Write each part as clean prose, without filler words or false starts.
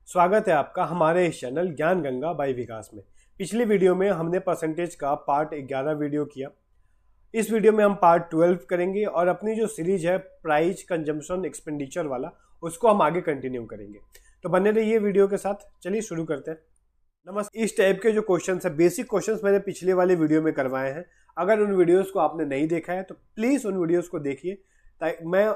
स्वागत है आपका हमारे इस चैनल ज्ञान गंगा बाय विकास में। पिछली वीडियो में हमने परसेंटेज का पार्ट 11 वीडियो किया। इस वीडियो में हम पार्ट 12 करेंगे और अपनी जो सीरीज है प्राइस कंजम्पशन एक्सपेंडिचर वाला उसको हम आगे कंटिन्यू करेंगे। तो बने रहिए वीडियो के साथ। चलिए शुरू करते हैं। नमस्ते। इस टाइप के जो क्वेश्चन है, बेसिक क्वेश्चन मैंने पिछले वाले वीडियो में करवाए हैं। अगर उन वीडियोस को आपने नहीं देखा है तो प्लीज़ उन वीडियोस को देखिए, ताकि मैं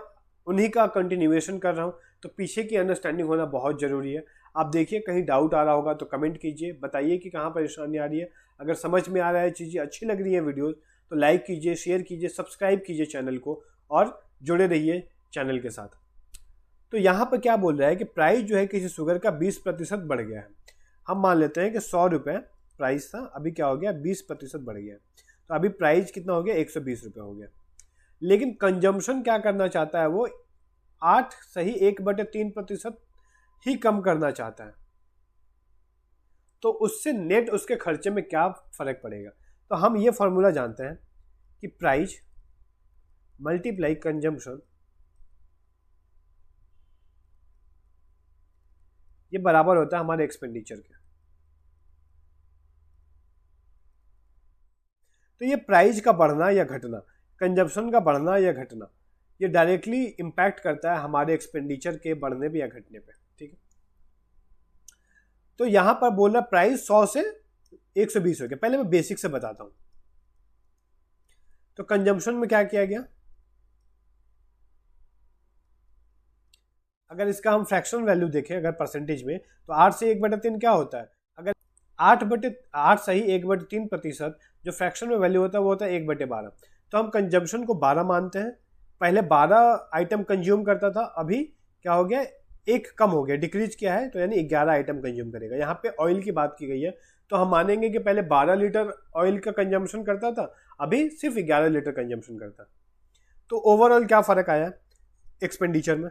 उन्हीं का कंटिन्यूएशन कर रहा हूँ, तो पीछे की अंडरस्टैंडिंग होना बहुत ज़रूरी है। आप देखिए, कहीं डाउट आ रहा होगा तो कमेंट कीजिए, बताइए कि कहाँ परेशानी आ रही है। अगर समझ में आ रहा है, चीज़ें अच्छी लग रही हैं वीडियोस, तो लाइक कीजिए, शेयर कीजिए, सब्सक्राइब कीजिए चैनल को और जुड़े रहिए चैनल के साथ। तो यहाँ पर क्या बोल रहा है कि प्राइस जो है किसी शुगर का 20% बढ़ गया है। हम मान लेते हैं कि 100 रुपये प्राइस था, अभी क्या हो गया, 20% बढ़ गया। तो अभी प्राइस कितना हो गया, 120 रुपये हो गया। लेकिन कंजम्पशन क्या करना चाहता है, वो 8 सही 1/3% ही कम करना चाहता है। तो उससे नेट उसके खर्चे में क्या फर्क पड़ेगा। तो हम ये फॉर्मूला जानते हैं कि प्राइस मल्टीप्लाई कंजम्पशन, ये बराबर होता है हमारे एक्सपेंडिचर के। तो ये प्राइस का बढ़ना या घटना, कंजम्पशन का बढ़ना या घटना, ये डायरेक्टली इंपैक्ट करता है हमारे एक्सपेंडिचर के बढ़ने पे या घटने पे। ठीक है, तो यहां पर बोल रहा प्राइस 100 से 120 हो गया। पहले मैं बेसिक से बताता हूं। तो कंजम्पशन में क्या किया गया, अगर इसका हम फ्रैक्शनल वैल्यू देखें, अगर परसेंटेज में, तो 8 से 1/3 क्या होता है। अगर 8 सही 1/3% जो फ्रैक्शन में वैल्यू होता है वो होता है 1/12। तो हम कंजम्पशन को 12 मानते हैं। पहले 12 आइटम कंज्यूम करता था, अभी क्या हो गया, एक कम हो गया, डिक्रीज किया है, तो यानी 11 आइटम कंज्यूम करेगा। यहाँ पे ऑयल की बात की गई है, तो हम मानेंगे कि पहले 12 लीटर ऑयल का कंजम्पशन करता था, अभी सिर्फ 11 लीटर कंजम्पशन करता। तो ओवरऑल क्या फर्क आया एक्सपेंडिचर में।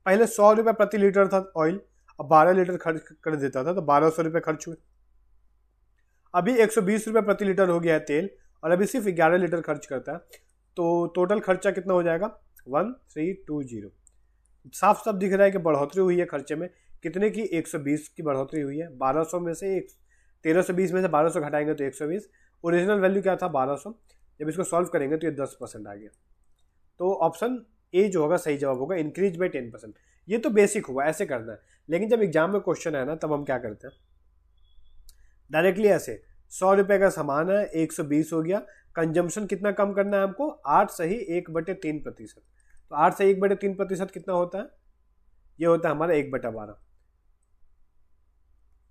पहले 100 रुपये प्रति लीटर था ऑयल, अब 12 लीटर खर्च कर देता था तो 1200 रुपये खर्च हुए। अभी 120 रुपये प्रति लीटर हो गया है तेल, और अभी सिर्फ 11 लीटर खर्च करता है। तो टोटल खर्चा कितना हो जाएगा, 1320। साफ साफ दिख रहा है कि बढ़ोतरी हुई है खर्चे में। कितने की, 120 की बढ़ोतरी हुई है। 1200 में से 1320 में से 1200 घटाएंगे तो 120। ओरिजिनल वैल्यू क्या था, 1200। जब इसको सॉल्व करेंगे तो ये 10% आ गया। तो ऑप्शन ए जो होगा सही जवाब होगा, इंक्रीज बाई 10%। ये तो बेसिक हुआ, ऐसे करना है। लेकिन जब एग्जाम में क्वेश्चन है ना, तब हम क्या करते हैं, डायरेक्टली ऐसे 100 रुपये का सामान है, 120 हो गया। कंजम्पशन कितना कम करना है हमको, 8 सही 1/3%। तो 8 से 1/3% कितना होता है, ये होता है हमारा 1/12।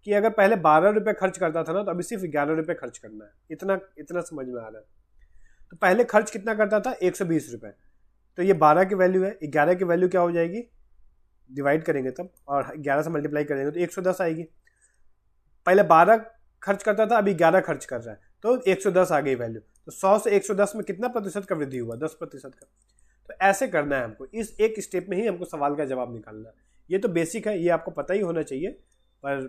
कि अगर पहले 12 रुपये खर्च करता था ना, तो अभी सिर्फ 11 रुपये खर्च करना है। इतना इतना समझ में आ रहा है। तो पहले खर्च कितना करता था, 120 रुपये। तो ये 12 की वैल्यू है, 11 की वैल्यू क्या हो जाएगी, डिवाइड करेंगे तब, और 11 से मल्टीप्लाई करेंगे तो 110 आएगी। पहले 12 खर्च करता था, अभी 11 खर्च कर रहा है, तो 110 आ गई वैल्यू। तो 100 से 110 में कितना प्रतिशत का वृद्धि हुआ, 10% का। तो ऐसे करना है हमको, इस एक स्टेप में ही हमको सवाल का जवाब निकालना है। ये तो बेसिक है, ये आपको पता ही होना चाहिए, पर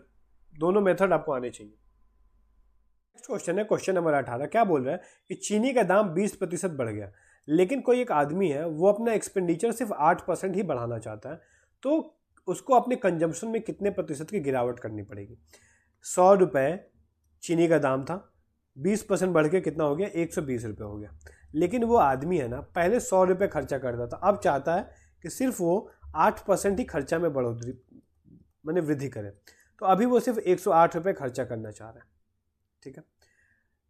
दोनों मेथड आपको आने चाहिए। नेक्स्ट क्वेश्चन है, क्वेश्चन नंबर 18। क्या बोल रहा है कि चीनी का दाम 20% बढ़ गया, लेकिन कोई एक आदमी है, वो अपना एक्सपेंडिचर सिर्फ 8% ही बढ़ाना चाहता है। तो उसको अपने कंजम्पशन में कितने प्रतिशत की गिरावट करनी पड़ेगी। 100 रुपये चीनी का दाम था, 20% बढ़ के कितना हो गया, 120 रुपये हो गया। लेकिन वो आदमी है ना, पहले 100 रुपये खर्चा करता था, अब चाहता है कि सिर्फ वो 8% ही खर्चा में बढ़ोतरी मैंने वृद्धि करे। तो अभी वो सिर्फ 108 रुपये खर्चा करना चाह रहा है। ठीक है,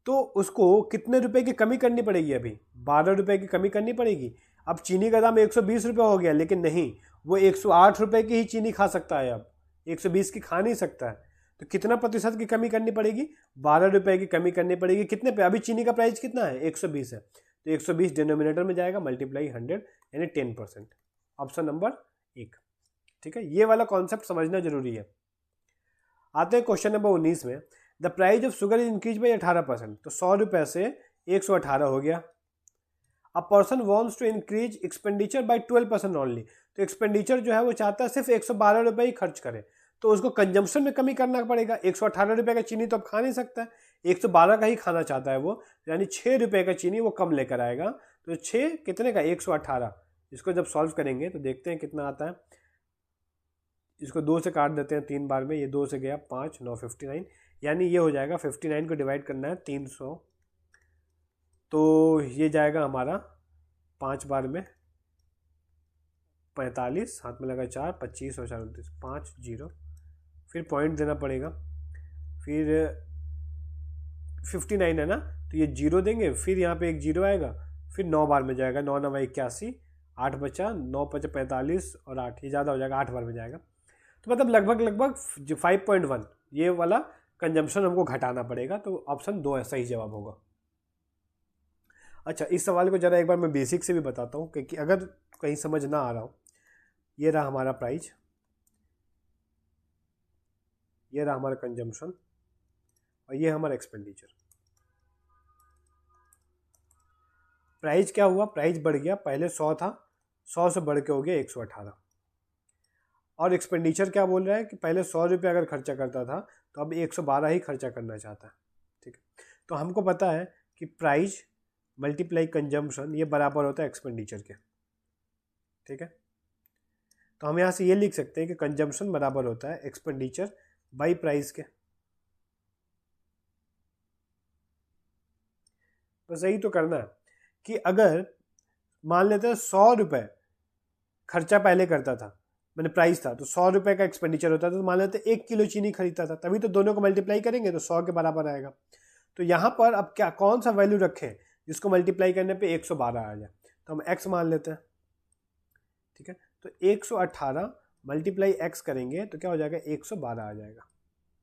तो उसको कितने रुपए की कमी करनी पड़ेगी, अभी 12 रुपये की कमी करनी पड़ेगी। अब चीनी का दाम 120 रुपये हो गया, लेकिन नहीं, वो 108 रुपये की ही चीनी खा सकता है, अब 120 की खा नहीं सकता है। तो कितना प्रतिशत की कमी करनी पड़ेगी, 12 रुपये की कमी करनी पड़ेगी। कितने पे, अभी चीनी का प्राइस कितना है, 120 है, तो 120 डिनोमिनेटर में जाएगा, मल्टीप्लाई 100 यानी 10%। Option number 1। ठीक है, ये वाला कॉन्सेप्ट समझना जरूरी है। आते हैं क्वेश्चन नंबर 19 में। The price of sugar is increase by 18%। तो 100 रुपये से 118 हो गया। A person wants to increase expenditure by 12% only. तो एक्सपेंडिचर जो है वो चाहता है सिर्फ 112 रुपये ही खर्च करे, तो उसको कंजम्पशन में कमी करना पड़ेगा। 118 रुपये का चीनी तो अब खा नहीं सकता है, 112 का ही खाना चाहता है वो, यानी 6 रुपये का चीनी वो कम लेकर आएगा। तो 6 कितने का, 118। इसको जब सॉल्व करेंगे तो देखते हैं कितना आता है। इसको 2 से काट देते हैं 3 बार में, ये 2 से गया 5, 9 59, यानी ये हो जाएगा 59 को डिवाइड करना है 300, तो ये जाएगा हमारा 5 बार में 45, हाथ में लगा 4, 25 और 4 29, 5 0, फिर पॉइंट देना पड़ेगा, फिर 59 है ना, तो ये 0 देंगे, फिर यहाँ पे एक 0 आएगा, फिर 9 बार में जाएगा, 9 9 81, 8 बचा, 9 5 45 और 8, ये ज़्यादा हो जाएगा, 8 बार में जाएगा। तो मतलब लगभग 5.1 ये वाला कंजम्पशन हमको घटाना पड़ेगा, तो ऑप्शन 2 सही जवाब होगा। अच्छा, इस सवाल को ज़रा एक बार मैं बेसिक से भी बताता हूँ क्योंकि अगर कहीं समझ ना आ रहा हो। ये रहा हमारा प्राइस, ये रहा हमारा कंजम्पशन और ये हमारा एक्सपेंडिचर। प्राइस क्या हुआ, प्राइस बढ़ गया, पहले 100 था, 100 से बढ़ के हो गया 118। और एक्सपेंडिचर क्या बोल रहा है कि पहले 100 रुपये अगर खर्चा करता था तो अब 112 ही खर्चा करना चाहता है। ठीक है, तो हमको पता है कि प्राइस मल्टीप्लाई कंजम्पशन ये बराबर होता है एक्सपेंडिचर के। ठीक है, तो हम यहाँ से ये लिख सकते हैं कि कंजम्पशन बराबर होता है एक्सपेंडिचर बाई प्राइस के। बस यही तो करना है कि अगर मान लेते हैं 100 रुपये खर्चा पहले करता था, मैंने प्राइस था, तो 100 रुपये का एक्सपेंडिचर होता था, तो मान लेते 1 किलो चीनी खरीदता था, तभी तो दोनों को मल्टीप्लाई करेंगे तो 100 के बराबर आएगा। तो यहाँ पर अब क्या कौन सा वैल्यू रखें जिसको मल्टीप्लाई करने पे 112 आ जाए, तो हम x मान लेते हैं। ठीक है, तो 118 मल्टीप्लाई x करेंगे तो क्या हो जाएगा, 112 आ जाएगा।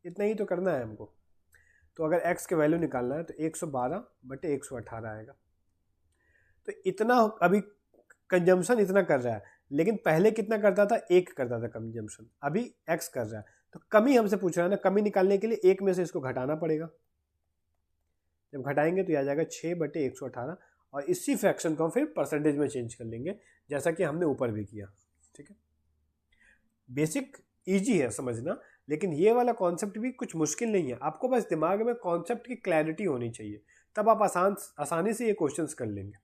इतना ही तो करना है हमको। तो अगर x के वैल्यू निकालना है तो 112/118 आएगा। तो इतना अभी कंजम्पशन इतना कर रहा है, लेकिन पहले कितना करता था, 1 करता था कंजम्पशन, अभी x कर रहा है, तो कमी हमसे पूछ रहा है ना, कमी निकालने के लिए 1 में से इसको घटाना पड़ेगा। जब घटाएंगे तो आ जाएगा 6/118 और इसी फ्रैक्शन को हम फिर परसेंटेज में चेंज कर लेंगे जैसा कि हमने ऊपर भी किया। ठीक है, बेसिक इजी है समझना, लेकिन ये वाला कॉन्सेप्ट भी कुछ मुश्किल नहीं है, आपको बस दिमाग में कॉन्सेप्ट की क्लैरिटी होनी चाहिए, तब आप आसानी से ये क्वेश्चंस कर लेंगे।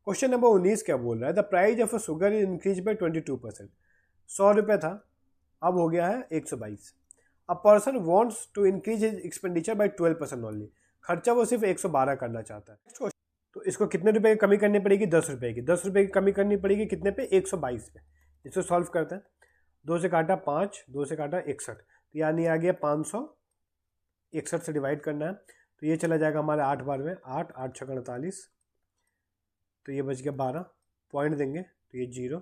क्वेश्चन नंबर 19 क्या बोल रहा है, the price of sugar is increase by 22%। 100 रुपये था, अब हो गया है 122। A person wants to increase his expenditure by 12% only. खर्चा वो सिर्फ 112 करना चाहता है। तो इसको कितने रुपए की कमी करनी पड़ेगी, 10 रुपये की। 10 रुपये की कमी करनी पड़ेगी कितने पे, 122 पे। इसको सॉल्व करते हैं, 2 से काटा 5, 2 से काटा 61, तो यानी आ गया 561 से डिवाइड करना है, तो ये चला जाएगा हमारे 8 बार में, 8 8 6 48, तो ये बच गया 12, पॉइंट देंगे तो ये 0,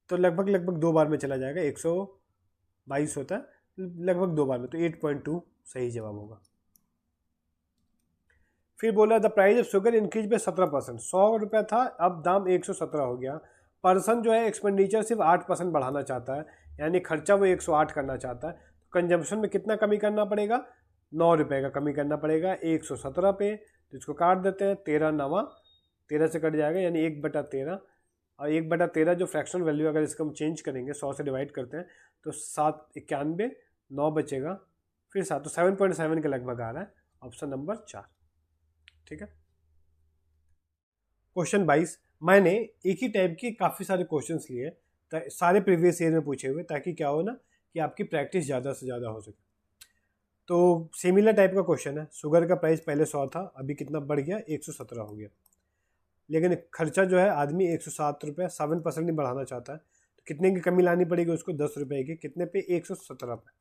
तो लगभग 2 बार में चला जाएगा, 122 होता है लगभग 2 बार में, तो 8.2 सही जवाब होगा। फिर बोला the price of sugar increase by 17%। 100 रुपये था, अब दाम 117 हो गया। पर्सन जो है एक्सपेंडिचर सिर्फ 8% बढ़ाना चाहता है, यानी खर्चा वो 108 करना चाहता है। तो कंजम्पशन में कितना कमी करना पड़ेगा, 9 रुपये का कमी करना पड़ेगा 117 पे। तो इसको काट देते हैं, 13 9 13 से कट जाएगा, यानी 1/13, और 1/13 जो फ्रैक्शनल वैल्यू अगर इसको हम चेंज करेंगे 100 से डिवाइड करते हैं तो 791, 9 बचेगा, फिर 7, तो 7.7 के लगभग आ रहा है, ऑप्शन नंबर 4। ठीक है, क्वेश्चन 22, मैंने एक ही टाइप के काफ़ी सारे क्वेश्चंस लिए, सारे प्रीवियस ईयर में पूछे हुए, ताकि क्या हो ना कि आपकी प्रैक्टिस ज़्यादा से ज़्यादा हो सके। तो सिमिलर टाइप का क्वेश्चन है, शुगर का प्राइस पहले 100 था, अभी कितना बढ़ गया, 117 हो गया, लेकिन खर्चा जो है आदमी 107 रुपये, 7% नहीं बढ़ाना चाहता है, तो कितने की कमी लानी पड़ेगी उसको, 10 रुपये की, कितने पे, 117 पे।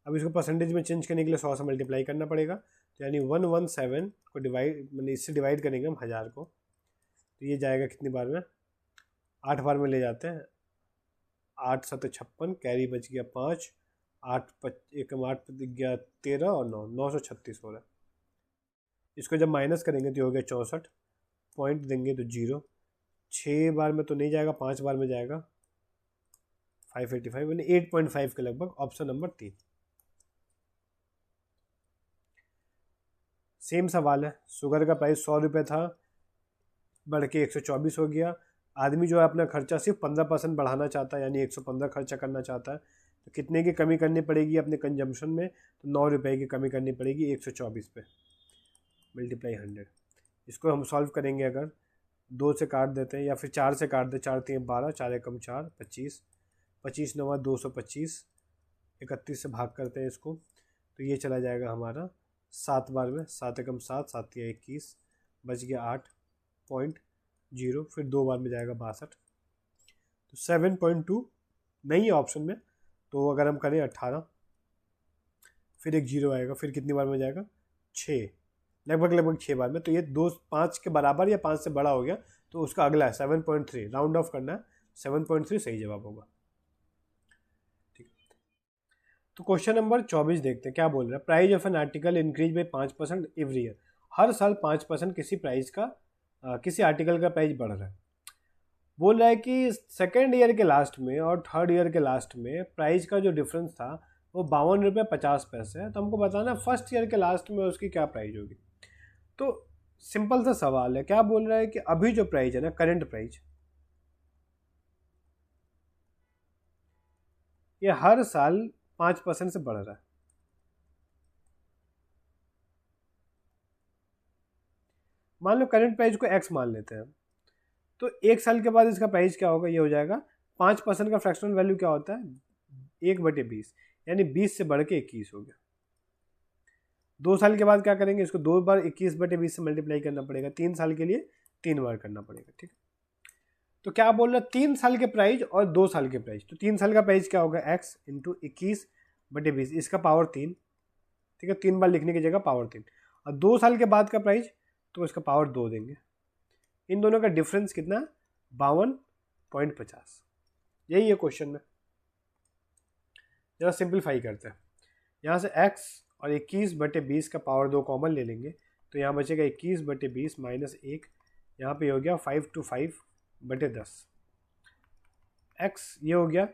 अब इसको परसेंटेज में चेंज करने के लिए 100 से मल्टीप्लाई करना पड़ेगा, तो यानी 117 को डिवाइड, मतलब इससे डिवाइड करेंगे हम 1000 को, तो ये जाएगा कितनी बार में, 8 बार में ले जाते हैं, 8 7 56, कैरी बच गया 5, 8 8 गया 13 और 9 936 हो रहा है। इसको जब माइनस करेंगे तो हो गया 64, पॉइंट देंगे तो 0, 6 बार में तो नहीं जाएगा, 5 बार में जाएगा, 585, यानी 8.5 के लगभग, ऑप्शन नंबर 3। सेम सवाल है, शुगर का प्राइस 100 रुपये था, बढ़ के 124 हो गया। आदमी जो है अपना खर्चा सिर्फ 15% बढ़ाना चाहता है, यानी 115 खर्चा करना चाहता है, तो कितने की कमी करनी पड़ेगी अपने कंजम्पशन में, तो 9 रुपये की कमी करनी पड़ेगी 124 पे, मल्टीप्लाई 100। इसको हम सॉल्व करेंगे अगर, 2 से काट देते हैं या फिर 4 से काट दे, 4 3 12, 4 एकम 4, 25, 25 9 225, 31 से भाग करते हैं इसको तो ये चला जाएगा हमारा 7 बार में, 7 एकम 7, 7 3 21, बच गया 8.0, फिर 2 बार में जाएगा 62, तो 7.2 नहीं है ऑप्शन में, तो अगर हम करें 18, फिर एक जीरो आएगा, फिर कितनी बार में जाएगा 6, लगभग 6 बार में, तो ये 2 5 के बराबर या 5 से बड़ा हो गया, तो उसका अगला है 7.3, राउंड ऑफ करना है, 7.3 सही जवाब होगा। ठीक, तो क्वेश्चन नंबर 24 देखते हैं क्या बोल रहा है। Price of an article increase by 5% every year, हर साल 5% किसी प्राइस का किसी आर्टिकल का प्राइस बढ़ रहा है। बोल रहा है कि सेकेंड ईयर के लास्ट में और थर्ड ईयर के लास्ट में प्राइस का जो डिफरेंस था वो 52.50 है, तो हमको बताना फर्स्ट ईयर के लास्ट में उसकी क्या प्राइस होगी। तो सिंपल सा सवाल है, क्या बोल रहा है कि अभी जो प्राइस है ना, करंट प्राइस, ये हर साल 5% से बढ़ रहा है। मान लो करंट प्राइस को x मान लेते हैं, तो एक साल के बाद इसका प्राइस क्या होगा, ये हो जाएगा 5% का फ्रैक्शनल वैल्यू क्या होता है 1/20, यानी 20 से बढ़ के 21 हो गया। 2 साल के बाद क्या करेंगे, इसको 2 बार 21/20 से मल्टीप्लाई करना पड़ेगा, 3 साल के लिए 3 बार करना पड़ेगा। ठीक है, तो क्या बोल रहा है 3 साल के प्राइस और 2 साल के प्राइस, तो 3 साल का प्राइस क्या होगा x इंटू 21/20, इसका पावर 3, ठीक है, 3 बार लिखने की जगह पावर 3, और 2 साल के बाद का प्राइस तो इसका पावर 2 देंगे। इन दोनों का डिफरेंस कितना, 52.50, यही है क्वेश्चन में। जरा सिंप्लीफाई करते हैं, यहाँ से x और 21/20 का पावर 2 कॉमन ले लेंगे, तो यहाँ बचेगा 21/20 माइनस 1, यहाँ पे हो गया 5 to 5/10, x ये हो गया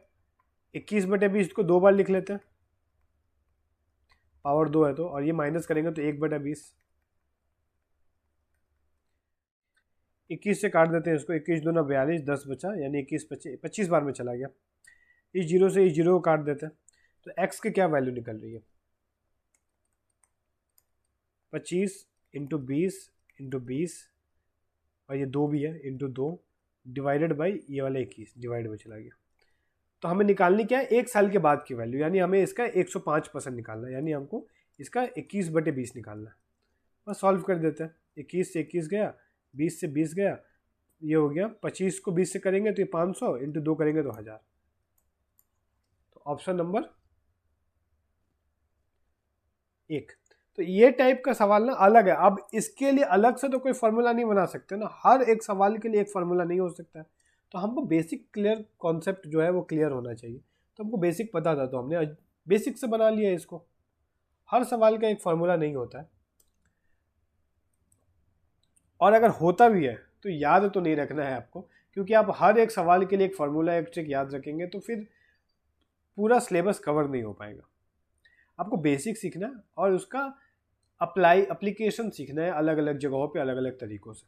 21/20 को 2 बार लिख लेते हैं, पावर 2 है तो, और ये माइनस करेंगे तो 1/20, 21 से काट देते हैं इसको, 21 दूना 42, 10 बचा, यानी 21 25 बार में चला गया। इस जीरो से इस जीरो को काट देते हैं, तो x की क्या वैल्यू निकल रही है, 25 इंटू 20 और ये 2 भी है, इंटू 2 डिवाइडेड बाई ये वाला 21, डिवाइड में चला गया। तो हमें निकालनी क्या है, एक साल के बाद की वैल्यू, यानी हमें इसका 105% निकालना है, यानी हमको इसका 21/20 निकालना है। बस सॉल्व कर देते हैं, 21 से 21 गया, 20 से 20 गया, ये हो गया 25 को 20 से करेंगे तो ये 500, इंटू 2 करेंगे तो 1000। तो ऑप्शन नंबर 1। तो ये टाइप का सवाल ना अलग है, अब इसके लिए अलग से तो कोई फॉर्मूला नहीं बना सकते ना, हर एक सवाल के लिए एक फॉर्मूला नहीं हो सकता है, तो हमको बेसिक क्लियर कॉन्सेप्ट जो है वो क्लियर होना चाहिए। तो हमको बेसिक पता था तो हमने बेसिक से बना लिया इसको, हर सवाल का एक फॉर्मूला नहीं होता है, और अगर होता भी है तो याद तो नहीं रखना है आपको, क्योंकि आप हर एक सवाल के लिए एक फार्मूला एक ट्रिक याद रखेंगे तो फिर पूरा सिलेबस कवर नहीं हो पाएगा। आपको बेसिक सीखना है और उसका एप्लीकेशन सीखना है अलग अलग जगहों पे अलग अलग तरीकों से।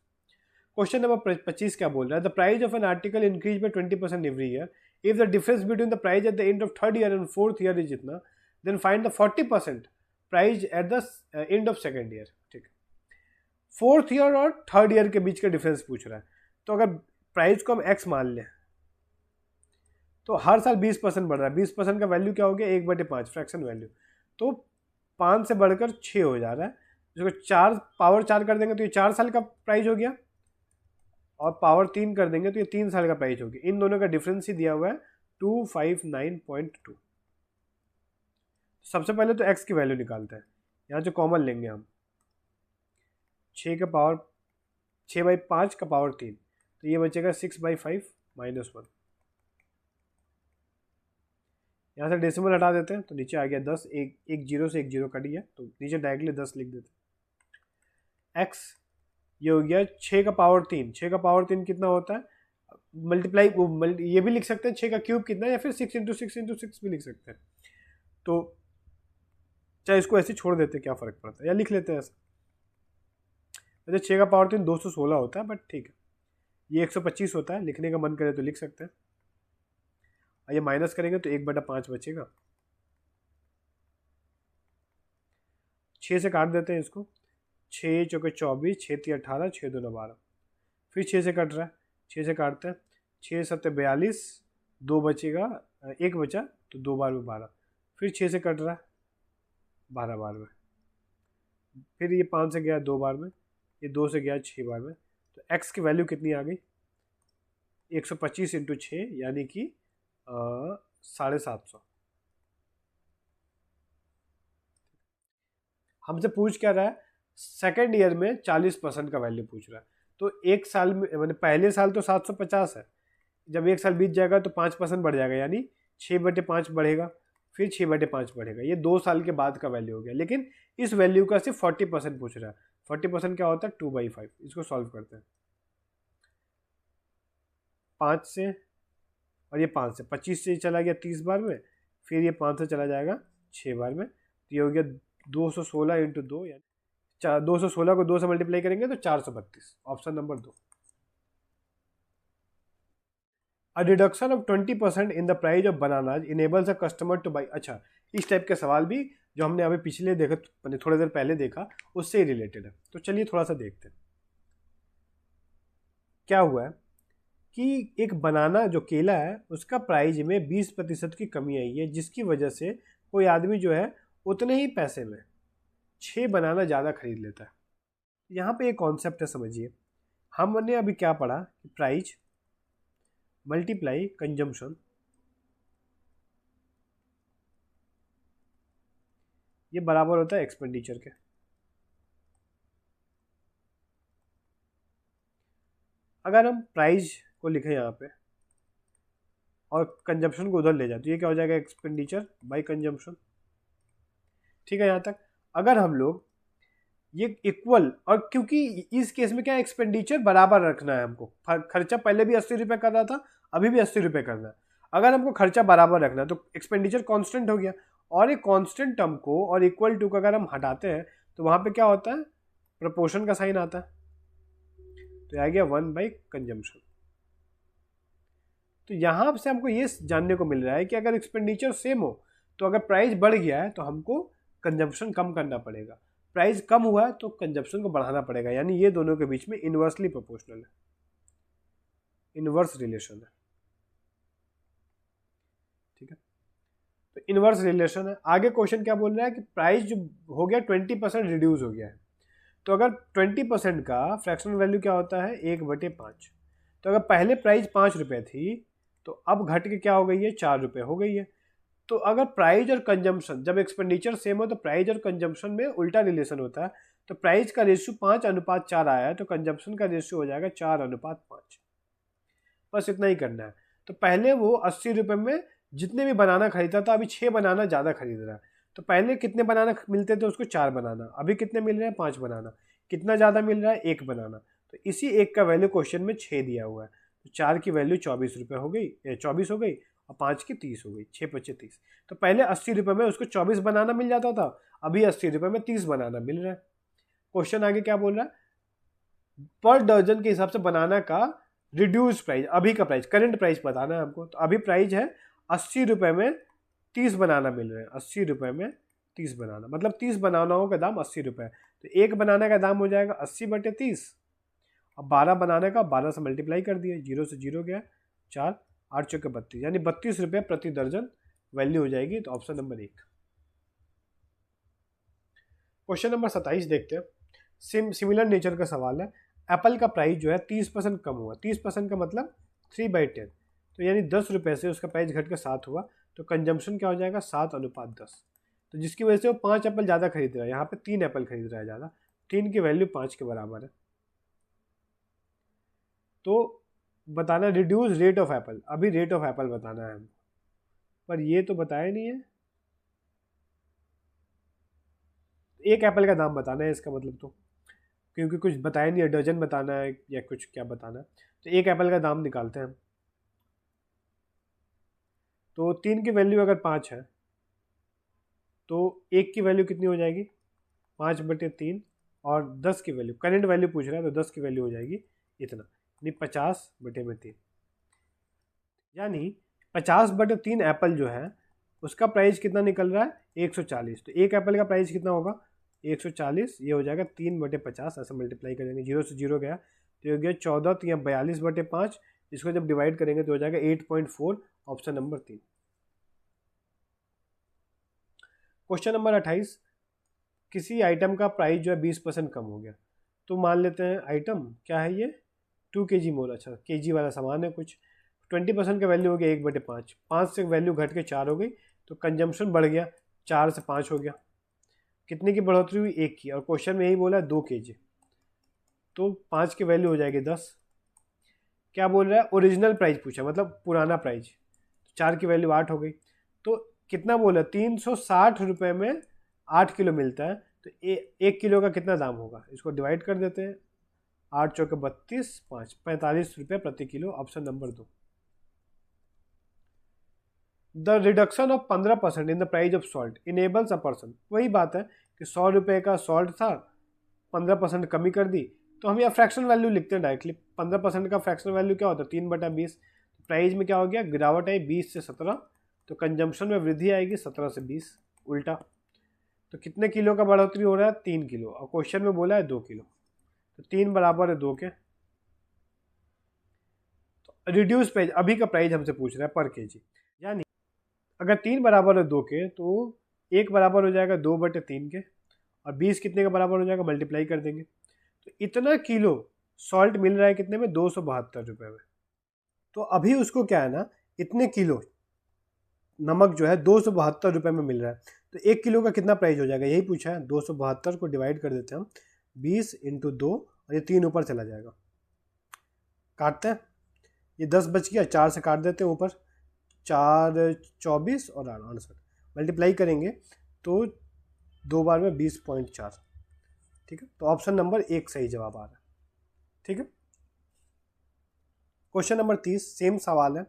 क्वेश्चन नंबर 25 क्या बोल रहा है, the price of an article increase by 20% every year, if the difference between the price at the end of third year and fourth year is इतना, then find the 40% price at the end of second year. ठीक, fourth year और third year के बीच का difference पूछ रहा है, तो अगर प्राइस को हम x मान लें तो हर साल 20% बढ़ रहा है, 20% का वैल्यू क्या हो गया 1/5 फ्रैक्शन वैल्यू, तो 5 से बढ़कर 6 हो जा रहा है, जिसको 4 पावर 4 कर देंगे तो ये 4 साल का प्राइस हो गया, और पावर 3 कर देंगे तो ये 3 साल का प्राइस हो गया। इन दोनों का डिफरेंस ही दिया हुआ है 259.2। सबसे पहले तो x की वैल्यू निकालते हैं, यहाँ जो कॉमन लेंगे हम 6 का पावर 6/5 का पावर 3, तो ये बचेगा 6/5 माइनस 1, यहाँ से डेसिमल हटा देते हैं तो नीचे आ गया 10, एक जीरो से एक जीरो कट गया तो नीचे डायरेक्टली 10 लिख देते हैं। x ये हो गया 6 का पावर 3, 6 का पावर 3 कितना होता है, मल्टीप्लाई ये भी लिख सकते हैं 6 का क्यूब कितना है, या फिर 6 इंटू 6 भी लिख सकते हैं, तो चाहे इसको ऐसे छोड़ देते हैं क्या फ़र्क पड़ता है, या लिख लेते हैं ऐसा। वैसे 6 का पावर 3 216 होता है, बट ठीक है, ये 125 होता है, लिखने का मन करे तो लिख सकते हैं, और ये माइनस करेंगे तो 1/5 बचेगा, 6 से काट देते हैं इसको, 6 चौके 24, 6 3 18, 6 2 12, फिर 6 से कट रहा है, 6 से काटते हैं, 6 7 42, 2 बचेगा, 1 बचा तो 2 बार में 12, फिर 6 से कट रहा है 12 बार में, फिर ये 5 से गया 2 बार में, ये 2 से गया 6 बार में, तो x की वैल्यू कितनी आ गई 125 इंटू 6 यानी कि 750। हमसे पूछ क्या रहा है, सेकेंड ईयर में 40% का वैल्यू पूछ रहा है। तो एक साल में मैंने पहले साल तो 750 है, जब एक साल बीत जाएगा तो 5% बढ़ जाएगा, यानी 6/5 बढ़ेगा, फिर 6/5 बढ़ेगा। ये 2 साल के बाद का वैल्यू हो गया, लेकिन इस वैल्यू का सिर्फ 40% पूछ रहा है। 40% क्या होता है 2/5। इसको सॉल्व करते हैं, 5 से और ये 5 से, 25 से चला गया 30 बार में, फिर ये 5 से चला जाएगा 6 बार में, तो ये हो गया 216 इंटू 2, यानी 216 को 2 से मल्टीप्लाई करेंगे तो 432। Option number 2। A deduction of 20% in the price of bananas enables a customer two by. अच्छा, इस टाइप के सवाल भी जो हमने अभी पिछले देखा, मैंने थोड़ी देर पहले देखा, उससे ही रिलेटेड है। तो चलिए थोड़ा सा देखते हैं क्या हुआ है कि एक बनाना जो केला है उसका प्राइस में 20% की कमी आई है, जिसकी वजह से कोई आदमी जो है उतने ही पैसे में 6 बनाना ज़्यादा खरीद लेता है। यहाँ पे एक कॉन्सेप्ट है, समझिए। हमने अभी क्या पढ़ा कि प्राइस मल्टीप्लाई कंजम्पशन, ये बराबर होता है एक्सपेंडिचर के। अगर हम प्राइस को लिखें यहाँ पे और कंजम्पशन को उधर ले जाए तो ये क्या हो जाएगा एक्सपेंडिचर बाय कंजम्पशन। ठीक है यहाँ तक। अगर हम लोग ये इक्वल, और क्योंकि इस केस में क्या एक्सपेंडिचर बराबर रखना है हमको, खर्चा पहले भी 80 रुपये कर रहा था, अभी भी 80 रुपये करना है। अगर हमको खर्चा बराबर रखना है तो एक्सपेंडिचर कांस्टेंट हो गया, और एक कांस्टेंट टर्म को और इक्वल टू को अगर हम हटाते हैं तो वहाँ पे क्या होता है प्रोपोर्शन का साइन आता है, तो आ गया 1/कंजम्पशन। तो यहाँ से हमको ये जानने को मिल रहा है कि अगर एक्सपेंडिचर सेम हो तो अगर प्राइस बढ़ गया है तो हमको कंजम्पशन कम करना पड़ेगा, प्राइस कम हुआ है तो कंजम्पशन को बढ़ाना पड़ेगा, यानी ये दोनों के बीच में इन्वर्सली प्रोपोर्शनल है, इन्वर्स रिलेशन है। ठीक है, तो इन्वर्स रिलेशन है। आगे क्वेश्चन क्या बोल रहा है कि प्राइस जो हो गया 20% रिड्यूस हो गया है, तो अगर 20% का फ्रैक्शनल वैल्यू क्या होता है 1/5। तो अगर पहले प्राइस 5 रुपये थी तो अब घट के क्या हो गई है 4 रुपये हो गई है। तो अगर प्राइस और कंजम्पशन, जब एक्सपेंडिचर सेम हो तो प्राइस और कंजम्पशन में उल्टा रिलेशन होता है, तो प्राइस का रेशियो 5:4 आया है तो कंजम्पशन का रेशियो हो जाएगा 4:5। बस इतना ही करना है। तो पहले वो 80 रुपये में जितने भी बनाना खरीदा था, अभी 6 बनाना ज़्यादा खरीद रहा है। तो पहले कितने बनाना मिलते थे उसको 4 बनाना, अभी कितने मिल रहे हैं 5 बनाना। कितना ज़्यादा मिल रहा है 1 बनाना। तो इसी एक का वैल्यू क्वेश्चन में 6 दिया हुआ है, तो 4 की वैल्यू 24 रुपये हो गई, 24 हो गई, और 5 की 30 हो गई, 6×5 = 30। तो पहले 80 रुपये में उसको 24 बनाना मिल जाता था, अभी 80 रुपये में 30 बनाना मिल रहा है। क्वेश्चन आगे क्या बोल रहा है, पर दर्जन के हिसाब से बनाना का रिड्यूस प्राइस, अभी का प्राइस, करंट प्राइस बताना है हमको। तो अभी प्राइस है 80 रुपये में 30 बनाना मिल रहे हैं, 80 रुपये में 30 बनाना, मतलब 30 बनानाओं का दाम 80 रुपये है। तो एक बनाने का दाम हो जाएगा 80/30, अब 12 बनाने का 12 से मल्टीप्लाई कर दिए, 0 से 0 गया 4, 8 चौके 32, यानी 32 रुपये प्रति दर्जन वैल्यू हो जाएगी। तो ऑप्शन नंबर 1। क्वेश्चन नंबर 27 देखते हैं, सिमिलर नेचर का सवाल है। एप्पल का प्राइस जो है 30% कम हुआ, 30% का मतलब 3/10, तो यानी 10 रुपये से उसका प्राइस घट कर 7 हुआ, तो कंजम्पशन क्या हो जाएगा 7:10। तो जिसकी वजह से वो 5 एप्पल ज़्यादा खरीद रहा है, यहाँ पे 3 एप्पल खरीद रहा है ज़्यादा, 3 की वैल्यू 5 के बराबर है। तो बताना रिड्यूस रेट ऑफ एप्पल, अभी रेट ऑफ एप्पल बताना है हमको, पर ये तो बताया नहीं है। एक एप्पल का दाम बताना है इसका मतलब, तो क्योंकि कुछ बताया नहीं है, डजन बताना है या कुछ क्या बताना है। तो एक एप्पल का दाम निकालते हैं हम। तो 3 की वैल्यू अगर 5 है तो 1 की वैल्यू कितनी हो जाएगी 5/3, और 10 की वैल्यू, करेंट वैल्यू पूछ रहा है, तो 10 की वैल्यू हो जाएगी इतना, यानी 50/3। यानी 50/3 एप्पल जो है उसका प्राइस कितना निकल रहा है 140। तो एक एप्पल का प्राइस कितना होगा 140, ये हो जाएगा 3/50, ऐसे मल्टीप्लाई करेंगे, 0 से 0 गया तो हो गया 14, तो यहाँ 42/5, इसको जब डिवाइड करेंगे तो हो जाएगा 8.4, ऑप्शन नंबर 3। क्वेश्चन नंबर 28, किसी आइटम का प्राइस जो है 20% कम हो गया। तो मान लेते हैं आइटम क्या है ये, 2 kg मोल, अच्छा kg वाला सामान है कुछ, 20% का वैल्यू हो गया 1/5, 5 से वैल्यू घट के 4 हो गई, तो कंजम्पशन बढ़ गया, 4 से 5 हो गया, कितने की बढ़ोतरी हुई, 1 की, और क्वेश्चन में यही बोला है 2 kg, तो 5 की वैल्यू हो जाएगी 10। क्या बोल रहा है, ओरिजिनल प्राइस पूछा, मतलब पुराना प्राइस, 4 की वैल्यू 8 हो गई, तो कितना बोला, 360 रुपये में 8 किलो मिलता है, तो 1 किलो का कितना दाम होगा, इसको डिवाइड कर देते हैं, 8 चौके 32, 5, 45 रुपये प्रति kilo, option number 2। The reduction of 15% in the price of salt enables a person, वही बात है कि 100 रुपये का सॉल्ट था, 15% कमी कर दी, तो हम यहाँ फ्रैक्शन वैल्यू लिखते हैं डायरेक्टली, 15% का फ्रैक्शन वैल्यू क्या होता है, 3/20, प्राइस में क्या हो गया, गिरावट आई 20 से 17, तो कंजम्पशन में वृद्धि आएगी 17 से 20, उल्टा, तो कितने किलो का बढ़ोतरी हो रहा है, 3 किलो, और क्वेश्चन में बोला है 2 किलो, तो 3 बराबर है 2 के, तो रिड्यूस प्राइस, अभी का प्राइस हमसे पूछ रहा है पर केजी, यानी अगर 3 बराबर है 2 के, तो 1 बराबर हो जाएगा 2/3 के, और 20 कितने का बराबर हो जाएगा, मल्टीप्लाई कर देंगे, तो इतना किलो सॉल्ट मिल रहा है कितने में, 272 रुपये में। तो अभी उसको क्या है ना, इतने किलो नमक जो है 272 रुपये में मिल रहा है, तो 1 किलो का कितना प्राइस हो जाएगा, यही पूछा है, 272 को डिवाइड कर देते हैं हम, 20 × 2, और ये 3 ऊपर चला जाएगा, काटते हैं, ये 10 बच गया, 4 से काट देते हैं ऊपर, 4 24 और 68, मल्टीप्लाई करेंगे तो 2 बार में 20.4, ठीक है, तो ऑप्शन नंबर 1 सही जवाब आ रहा है, ठीक है। क्वेश्चन नंबर 30, सेम सवाल है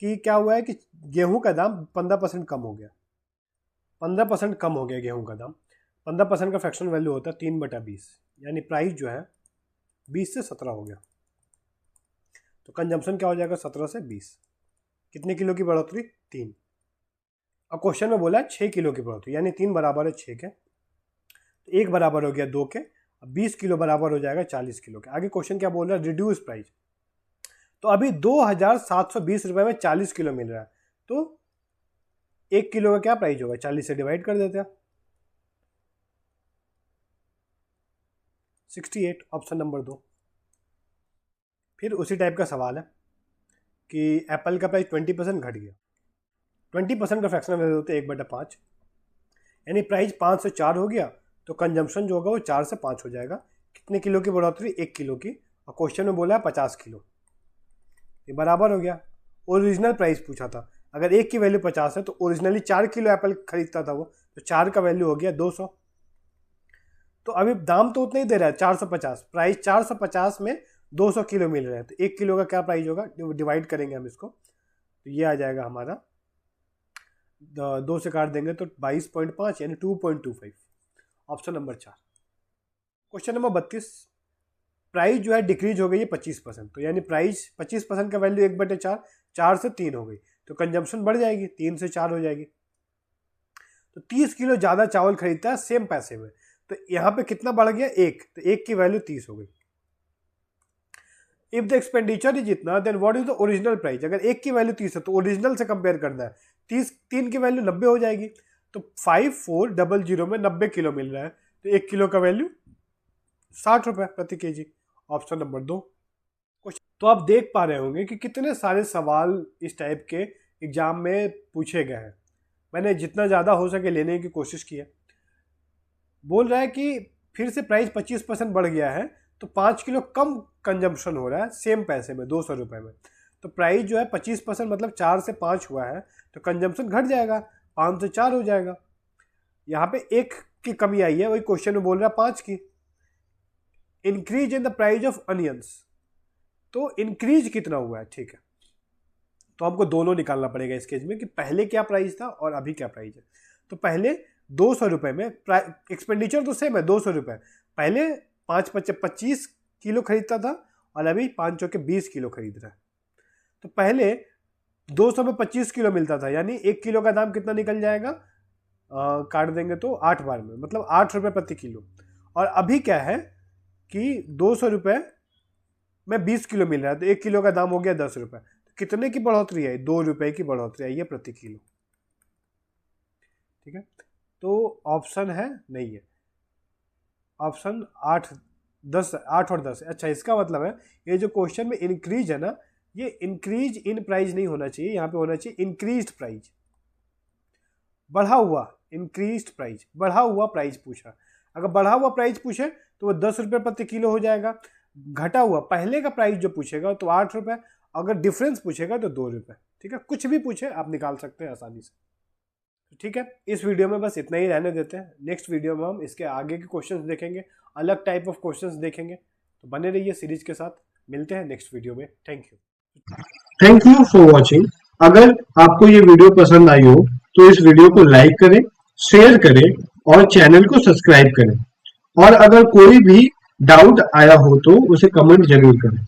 कि क्या हुआ है कि गेहूं का दाम 15% कम हो गया, 15% कम हो गया गेहूं का दाम, 15% का फ्रैक्शन वैल्यू होता है 3/20, यानी प्राइस जो है 20 से 17 हो गया, तो कंजम्पशन क्या हो जाएगा, 17 से 20, कितने किलो की बढ़ोतरी, 3, और क्वेश्चन में बोला है 6 किलो की बढ़ोतरी, यानी 3 बराबर है 6 के, तो 1 बराबर हो गया 2 के, 20 किलो बराबर हो जाएगा 40 किलो के। आगे क्वेश्चन क्या बोल रहा है, रिड्यूस प्राइस, तो अभी 2720 रुपये में 40 किलो मिल रहा है, तो 1 किलो का क्या प्राइस होगा, 40 से डिवाइड कर देते हैं, 68, ऑप्शन नंबर 2। फिर उसी टाइप का सवाल है कि एप्पल का प्राइस 20% घट गया, 20% का फ्रैक्शन वैल्यू होता है 1/5, यानी प्राइस 5 से 4 हो गया, तो कंजम्पशन जो होगा वो 4 से 5 हो जाएगा, कितने किलो की बढ़ोतरी, 1 किलो की, और क्वेश्चन में बोला है 50 किलो, ये बराबर हो गया, ओरिजिनल प्राइस पूछा था, अगर 1 की वैल्यू 50 है तो ओरिजिनली 4 किलो एप्पल खरीदता था वो, तो 4 का वैल्यू हो गया 200, तो अभी दाम तो उतना ही दे रहा है 450, प्राइस 450 में 200 किलो मिल रहा है, तो 1 किलो का क्या प्राइस होगा, डिवाइड करेंगे हम इसको, तो ये आ जाएगा हमारा, 2 से काट देंगे तो 22.5, यानी 2.25, option number 4। Question number 32, price जो है डिक्रीज हो गई है 25%, तो यानी प्राइस 25% का वैल्यू 1/4, 4 से 3 हो गई, तो कंजम्पशन बढ़ जाएगी, 3 से 4 हो जाएगी, तो 30 किलो ज़्यादा चावल खरीदता है सेम पैसे में, तो यहाँ पे कितना बढ़ गया, 1, तो 1 की वैल्यू 30 हो गई। इफ द एक्सपेंडिचर इज इतना, then what is the original price, अगर 1 की वैल्यू 30 है तो ओरिजिनल से कंपेयर करना है, 3 की वैल्यू 90 हो जाएगी, तो 5400 में 90 किलो मिल रहा है, तो 1 किलो का वैल्यू 60 रुपये प्रति केजी, ऑप्शन नंबर 2। तो आप देख पा रहे होंगे कि कितने सारे सवाल इस टाइप के एग्जाम में पूछे गए हैं, मैंने जितना ज़्यादा हो सके लेने की कोशिश की है। बोल रहा है कि फिर से प्राइस 25% बढ़ गया है, तो 5 किलो कम कंजम्पशन हो रहा है सेम पैसे में, 200 रुपये में, तो प्राइस जो है 25% मतलब 4 से 5 हुआ है, तो कंजम्पशन घट जाएगा, 5 से 4 हो जाएगा, यहाँ पे 1 की कमी आई है, वही क्वेश्चन में बोल रहा है 5 की। Increase in the price of onions, तो इंक्रीज कितना हुआ है, ठीक है, तो हमको दोनों निकालना पड़ेगा इस केस में कि पहले क्या प्राइस था और अभी क्या प्राइस है। तो पहले 200 रुपये में, एक्सपेंडिचर तो सेम है 200 रुपये, पहले 25 किलो खरीदता था और अभी 5 चौके 20 किलो खरीद रहा है। तो पहले 200 में 25 किलो मिलता था, यानी 1 किलो का दाम कितना निकल जाएगा, काट देंगे तो 8 बार में, मतलब 8 रुपये प्रति किलो। और अभी क्या है कि 200 रुपये में 20 किलो मिल रहा है, तो 1 किलो का दाम हो गया 10 रुपये। तो कितने की बढ़ोतरी है? 2 रुपये की बढ़ोतरी आई है प्रति किलो। ठीक है, तो ऑप्शन है नहीं है, ऑप्शन 8 और 10। अच्छा, इसका मतलब है ये जो क्वेश्चन में इंक्रीज है ना, ये इंक्रीज इन प्राइस नहीं होना चाहिए, यहाँ पे होना चाहिए इंक्रीज्ड प्राइस, बढ़ा हुआ, इंक्रीज्ड प्राइस, बढ़ा हुआ प्राइस पूछा। अगर बढ़ा हुआ प्राइस पूछे तो वो 10 रुपये प्रति किलो हो जाएगा। घटा हुआ पहले का प्राइस जो पूछेगा तो 8 रुपये, अगर डिफरेंस पूछेगा तो 2 रुपये। ठीक है, कुछ भी पूछे आप निकाल सकते हैं आसानी से। ठीक है, इस वीडियो में बस इतना ही रहने देते हैं। नेक्स्ट वीडियो में हम इसके आगे के क्वेश्चंस देखेंगे, अलग टाइप ऑफ क्वेश्चंस देखेंगे। तो बने रहिए सीरीज के साथ, मिलते हैं नेक्स्ट वीडियो में। Thank you for watching. अगर आपको ये वीडियो पसंद आई हो तो इस वीडियो को लाइक करें, शेयर करें और चैनल को सब्सक्राइब करें। और अगर कोई भी डाउट आया हो तो उसे कमेंट जरूर करें।